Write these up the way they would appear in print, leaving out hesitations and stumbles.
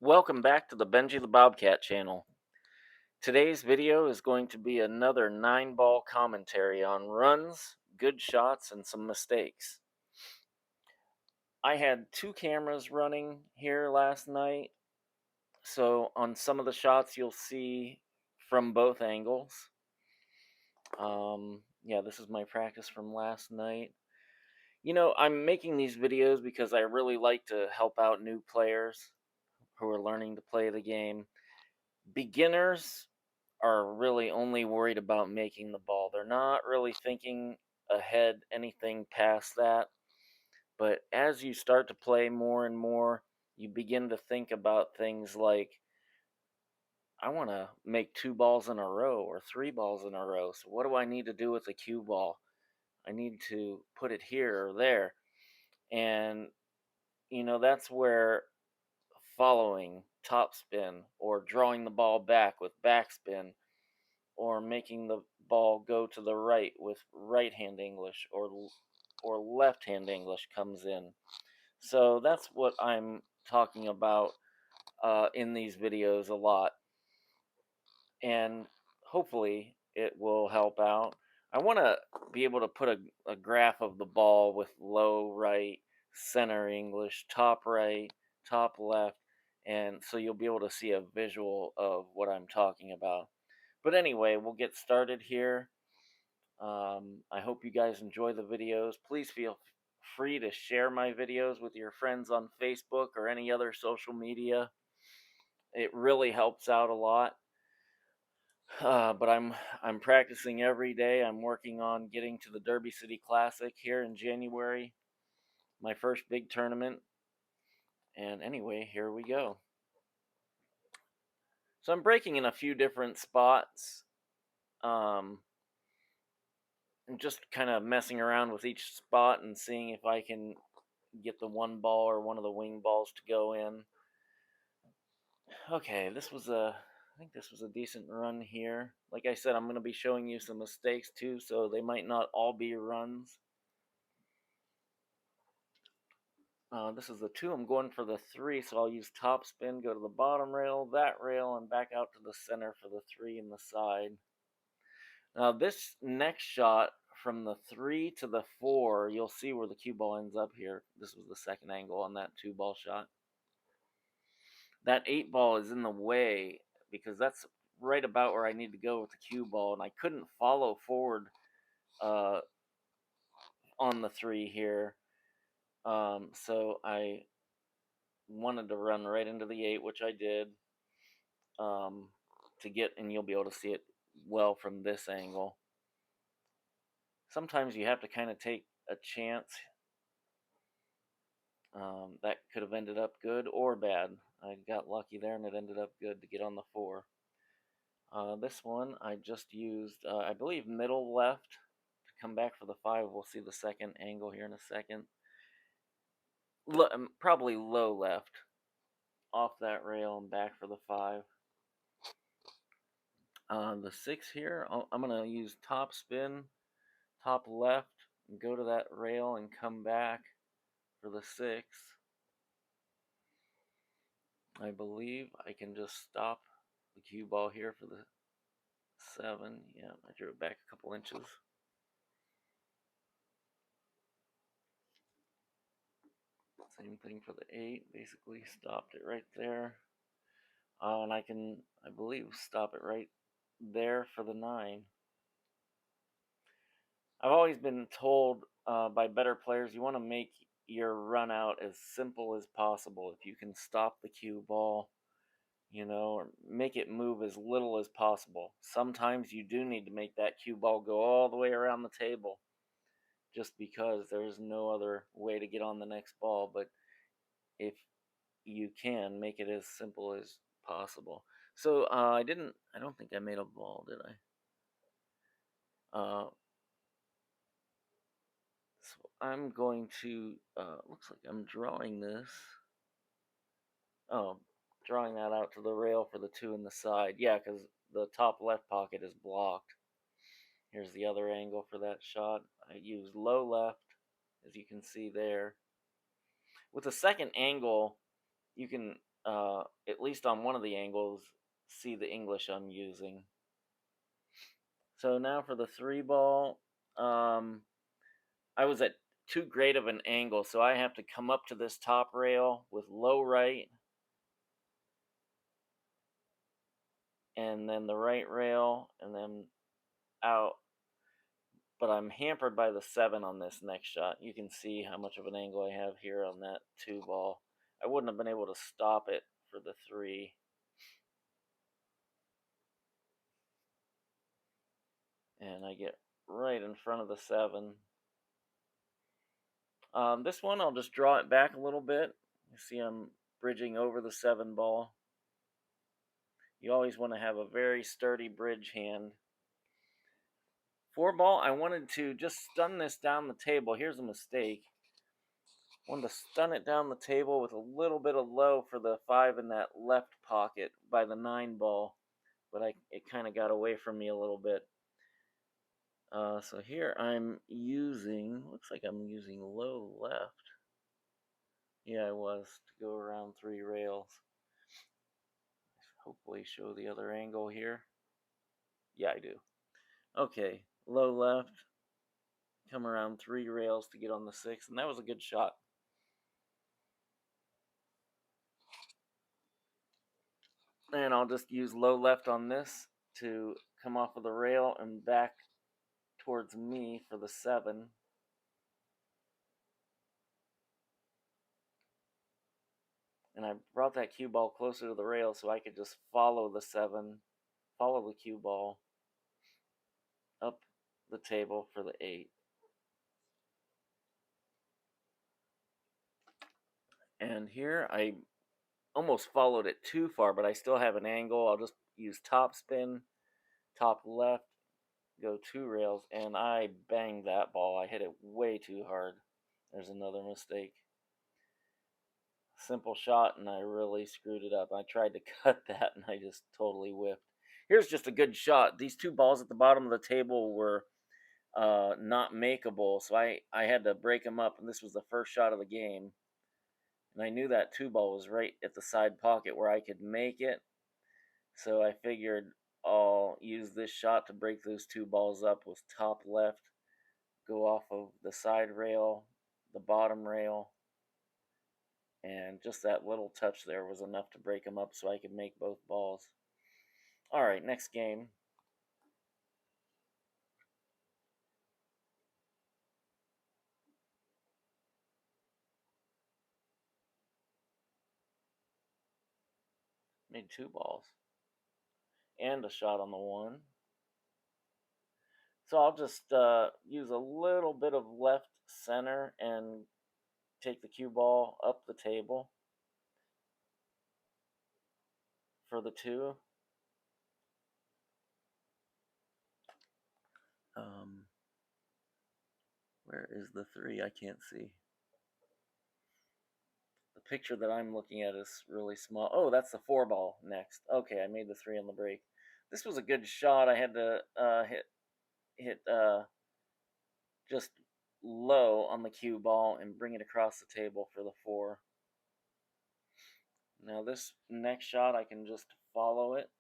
Welcome back to the Benji the Bobcat channel. Today's video is going to be another 9-ball commentary on runs, good shots, and some mistakes. I had two cameras running here last night, so on some of the shots you'll see from both angles. Yeah, this is my practice from last night. You know, I'm making these videos because I really like to help out new players who are learning to play the game. Beginners are really only worried about making the ball. They're not really thinking ahead anything past that. But as you start to play more and more, you begin to think about things like, I want to make 2 balls in a row or 3 balls in a row. So what do I need to do with the cue ball? I need to put it here or there. And, that's where following topspin or drawing the ball back with backspin or making the ball go to the right with right hand English or left hand English comes in. So that's what I'm talking about in these videos a lot, and hopefully it will help out. I want to be able to put a graph of the ball with low right, center English, top right, top left, and so you'll be able to see a visual of what I'm talking about. But anyway, we'll get started here. I hope you guys enjoy the videos. Please feel free to share my videos with your friends on Facebook or any other social media. It really helps out a lot. But I'm practicing every day. I'm working on getting to the Derby City Classic here in January, my first big tournament. And anyway, here we go. So I'm breaking in a few different spots. Um, and just kind of messing around with each spot and seeing if I can get the one ball or one of the wing balls to go in. Okay, I think this was a decent run here. Like I said, I'm going to be showing you some mistakes too, so they might not all be runs. This is the 2. I'm going for the 3, so I'll use top spin, go to the bottom rail, that rail, and back out to the center for the 3 in the side. Now this next shot from the 3 to the 4, you'll see where the cue ball ends up here. This was the second angle on that 2-ball shot. That 8-ball is in the way because that's right about where I need to go with the cue ball, and I couldn't follow forward on the 3 here. So I wanted to run right into the 8, which I did, to get, and you'll be able to see it well from this angle. Sometimes you have to kind of take a chance. That could have ended up good or bad. I got lucky there, and it ended up good to get on the 4. This one I just used, I believe, middle left to come back for the 5. We'll see the second angle here in a second. Probably low left off that rail and back for the 5. The 6 here, I'm going to use top spin, top left, and go to that rail and come back for the 6. I believe I can just stop the cue ball here for the 7. Yeah, I drew it back a couple inches. Same thing for the 8, basically stopped it right there. And I can, I believe, stop it right there for the 9. I've always been told by better players, you want to make your run out as simple as possible. If you can stop the cue ball, or make it move as little as possible. Sometimes you do need to make that cue ball go all the way around the table just because there's no other way to get on the next ball. But if you can, make it as simple as possible. So I don't think I made a ball, did I? So I'm going to, looks like I'm drawing this. Oh, drawing that out to the rail for the 2 in the side. Yeah, because the top left pocket is blocked. Here's the other angle for that shot. I used low left, as you can see there. With the second angle, you can at least on one of the angles, see the English I'm using. So now for the 3 ball, I was at too great of an angle, so I have to come up to this top rail with low right, and then the right rail, and then out. But I'm hampered by the 7 on this next shot. You can see how much of an angle I have here on that 2 ball. I wouldn't have been able to stop it for the 3. And I get right in front of the 7. This one, I'll just draw it back a little bit. You see I'm bridging over the 7 ball. You always want to have a very sturdy bridge hand. 4 ball, I wanted to just stun this down the table. Here's a mistake. I wanted to stun it down the table with a little bit of low for the 5 in that left pocket by the 9 ball, but it kind of got away from me a little bit. So here I'm using, looks like I'm using low left. Yeah, I was, to go around 3 rails. Hopefully show the other angle here. Yeah, I do. Okay, low left, come around 3 rails to get on the 6, and that was a good shot. And I'll just use low left on this to come off of the rail and back towards me for the 7. And I brought that cue ball closer to the rail so I could just follow the 7, follow the cue ball up the table for the 8. And here I almost followed it too far, but I still have an angle. I'll just use top spin, top left, go 2 rails, and I banged that ball. I hit it way too hard. There's another mistake. Simple shot, and I really screwed it up. I tried to cut that, and I just totally whipped. Here's just a good shot. These 2 balls at the bottom of the table were not makeable, so I had to break them up, and this was the first shot of the game. And I knew that 2 ball was right at the side pocket where I could make it, so I figured I'll use this shot to break those 2 balls up with top left, go off of the side rail, the bottom rail, and just that little touch there was enough to break them up so I could make both balls. Alright, next game. Made 2 balls. And a shot on the 1. So I'll just use a little bit of left center and take the cue ball up the table for the 2. Where is the 3? I can't see. The picture that I'm looking at is really small. Oh, that's the 4 ball next. Okay, I made the 3 on the break. This was a good shot. I had to hit just low on the cue ball and bring it across the table for the 4. Now this next shot, I can just follow it.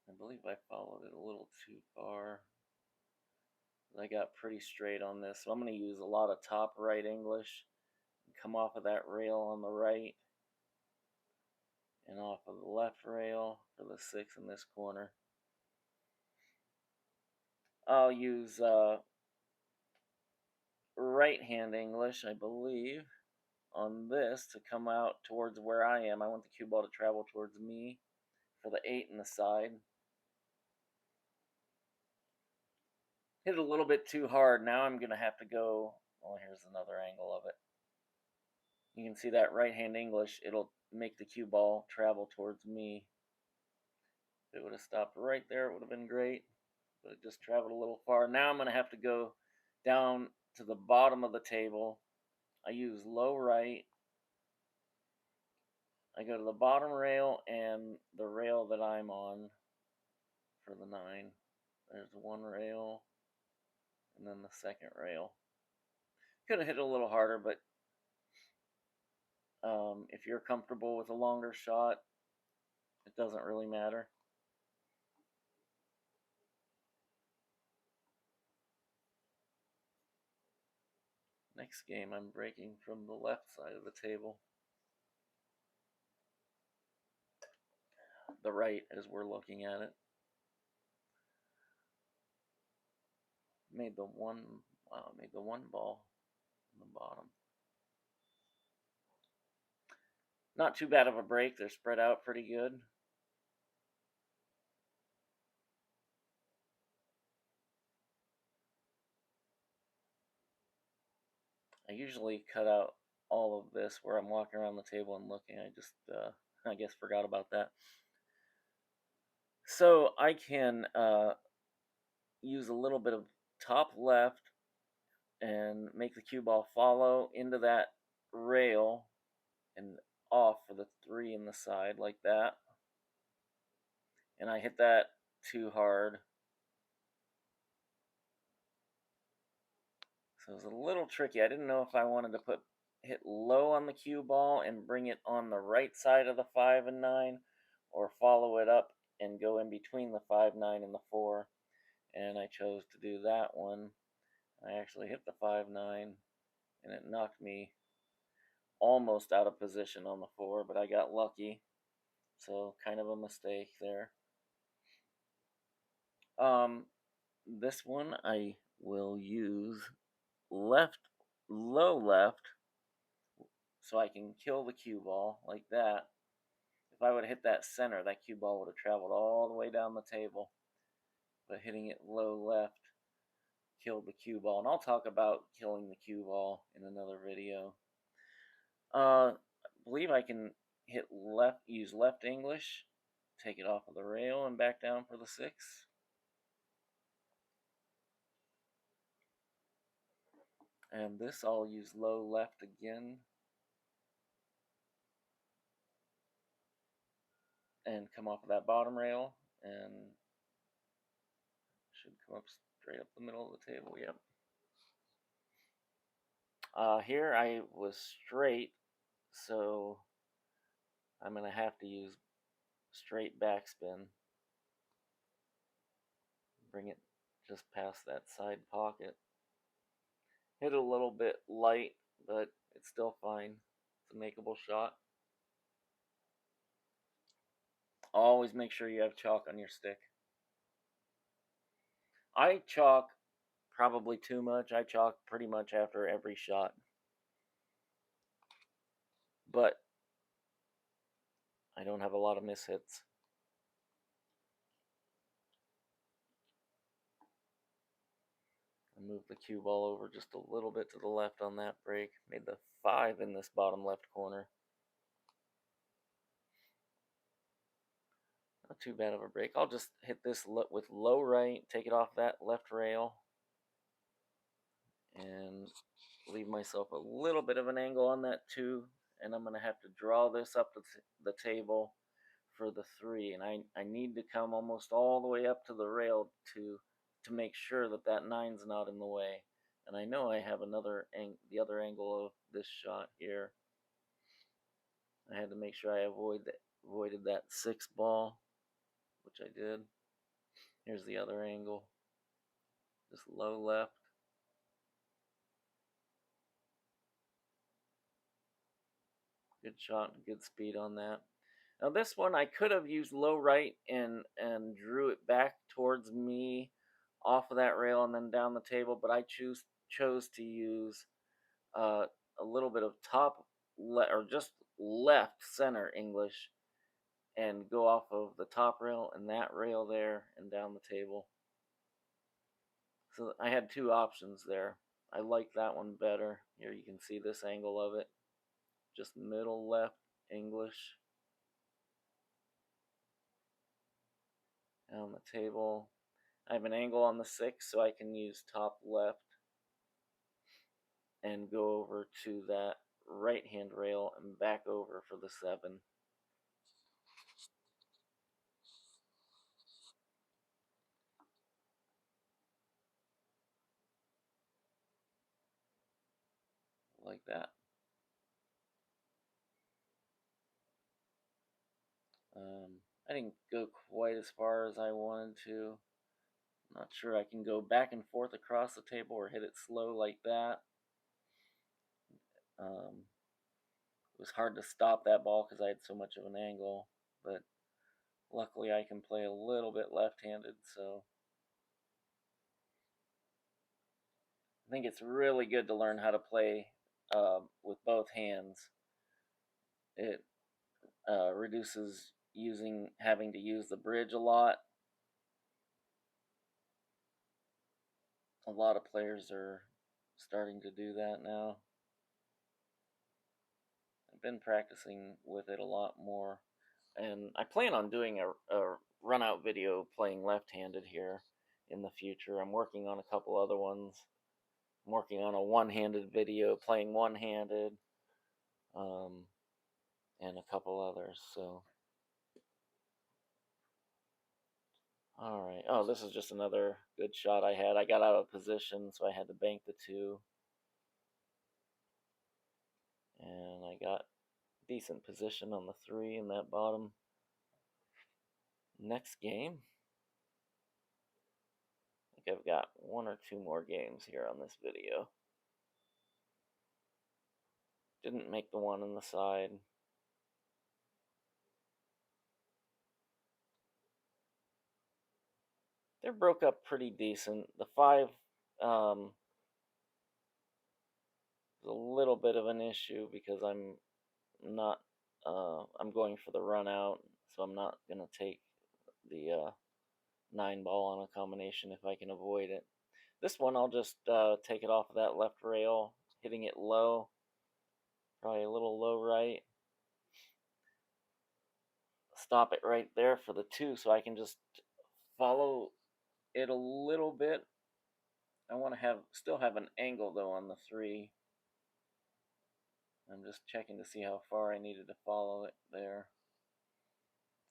I believe I followed it a little too far. I got pretty straight on this, so I'm going to use a lot of top right English. Come off of that rail on the right and off of the left rail for the 6 in this corner. I'll use right hand English, I believe, on this to come out towards where I am. I want the cue ball to travel towards me for the 8 in the side. Hit it a little bit too hard. Now I'm going to have to go, well, here's another angle of it. You can see that right hand English, it'll make the cue ball travel towards me. If it would have stopped right there, it would have been great, but it just traveled a little far. Now I'm going to have to go down to the bottom of the table. I use low right. I go to the bottom rail and the rail that I'm on for the 9. There's 1 rail and then the 2nd rail. Could have hit it a little harder, but If you're comfortable with a longer shot, it doesn't really matter. Next game, I'm breaking from the left side of the table. The right as we're looking at it. Made the one ball on the bottom. Not too bad of a break. They're spread out pretty good. I usually cut out all of this where I'm walking around the table and looking. I just, I guess, forgot about that. So I can use a little bit of top left and make the cue ball follow into that rail and off for the 3 in the side like that. And I hit that too hard. So it was a little tricky. I didn't know if I wanted to hit low on the cue ball and bring it on the right side of the 5 and 9, or follow it up and go in between the 5, 9, and the 4. And I chose to do that one. I actually hit the 5, 9, and it knocked me almost out of position on the 4, but I got lucky. So kind of a mistake there. This one I will use low left, so I can kill the cue ball like that. If I would have hit that center, that cue ball would have traveled all the way down the table. But hitting it low left killed the cue ball. And I'll talk about killing the cue ball in another video. I believe I can use left English, take it off of the rail and back down for the 6. And this I'll use low left again. And come off of that bottom rail and should come up straight up the middle of the table. Yep. Here I was straight, so I'm going to have to use straight backspin. Bring it just past that side pocket. Hit it a little bit light, but it's still fine. It's a makeable shot. Always make sure you have chalk on your stick. I chalk probably too much. I chalk pretty much after every shot. But I don't have a lot of mishits. I moved the cue ball over just a little bit to the left on that break. Made the 5 in this bottom left corner. Not too bad of a break. I'll just hit this with low right, take it off that left rail, and leave myself a little bit of an angle on that 2. And I'm going to have to draw this up to the table for the 3. And I need to come almost all the way up to the rail to make sure that that 9's not in the way. And I know I have the other angle of this shot here. I had to make sure I avoided that 6 ball, which I did. Here's the other angle. Just low left. Good shot and good speed on that. Now this one I could have used low right and drew it back towards me off of that rail and then down the table, but I chose to use a little bit of or just left center English and go off of the top rail and that rail there and down the table. So I had 2 options there. I like that one better. Here you can see this angle of it. Just middle left English. On the table. I have an angle on the 6, so I can use top left and go over to that right hand rail and back over for the 7. Like that. I didn't go quite as far as I wanted to. Not sure I can go back and forth across the table or hit it slow like that. It was hard to stop that ball because I had so much of an angle, but luckily I can play a little bit left-handed, so I think it's really good to learn how to play with both hands. It reduces having to use the bridge a lot. A lot of players are starting to do that now. I've been practicing with it a lot more, and I plan on doing a run out video playing left-handed here in the future. I'm working on a couple other ones. I'm working on a one-handed video playing one-handed, and a couple others. So, all right. Oh, this is just another good shot I had. I got out of position, so I had to bank the 2, and I got decent position on the 3 in that bottom. Next game, I think I've got 1 or 2 more games here on this video. Didn't make the one on the side. They broke up pretty decent. The 5 was a little bit of an issue because I'm not I'm going for the run out, so I'm not gonna take the 9 ball on a combination if I can avoid it. This one I'll just take it off of that left rail, hitting it low, probably a little low right. Stop it right there for the 2 so I can just follow it a little bit. I want to still have an angle though on the 3. I'm just checking to see how far I needed to follow it there.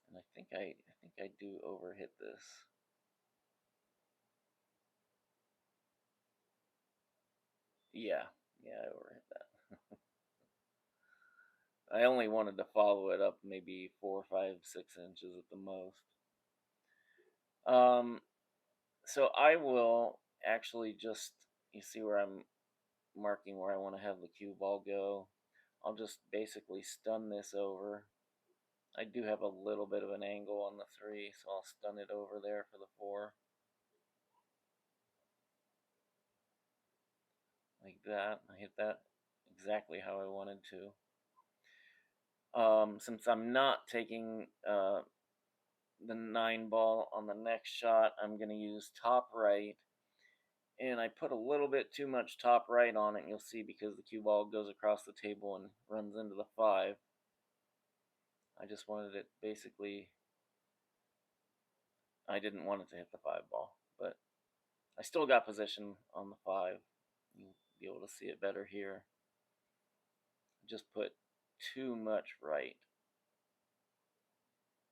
And I think I do overhit this. Yeah, I overhit that. I only wanted to follow it up maybe 4, 5, 6 inches at the most. So I will actually just, you see where I'm marking where I want to have the cue ball go. I'll just basically stun this over. I do have a little bit of an angle on the 3, so I'll stun it over there for the 4. Like that. I hit that exactly how I wanted to. Since I'm not taking the 9 ball on the next shot, I'm going to use top right. And I put a little bit too much top right on it, and you'll see because the cue ball goes across the table and runs into the 5. I just wanted it basically, I didn't want it to hit the 5 ball, but I still got position on the 5. You'll be able to see it better here. Just put too much right.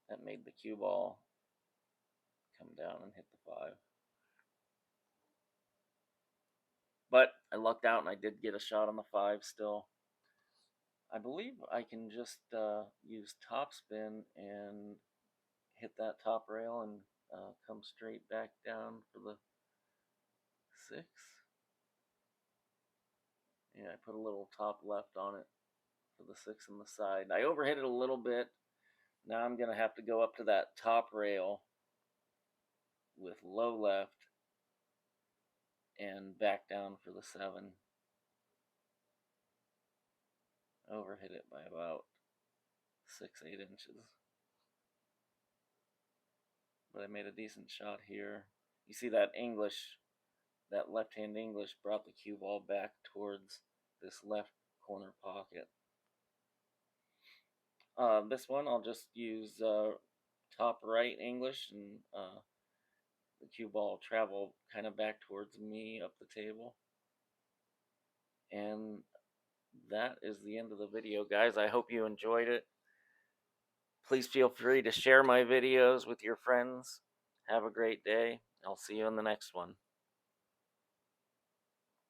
That made the cue ball come down and hit the 5. But I lucked out and I did get a shot on the 5 still. I believe I can just use top spin and hit that top rail and come straight back down for the 6. Yeah, I put a little top left on it for the 6 on the side. I overhit it a little bit. Now I'm going to have to go up to that top rail with low left and back down for the 7. Overhit it by about 6, 8 inches. But I made a decent shot here. You see that that left-hand English brought the cue ball back towards this left corner pocket. This one I'll just use top right English, and the cue ball will travel kind of back towards me up the table. And that is the end of the video, guys. I hope you enjoyed it. Please feel free to share my videos with your friends. Have a great day. I'll see you in the next one.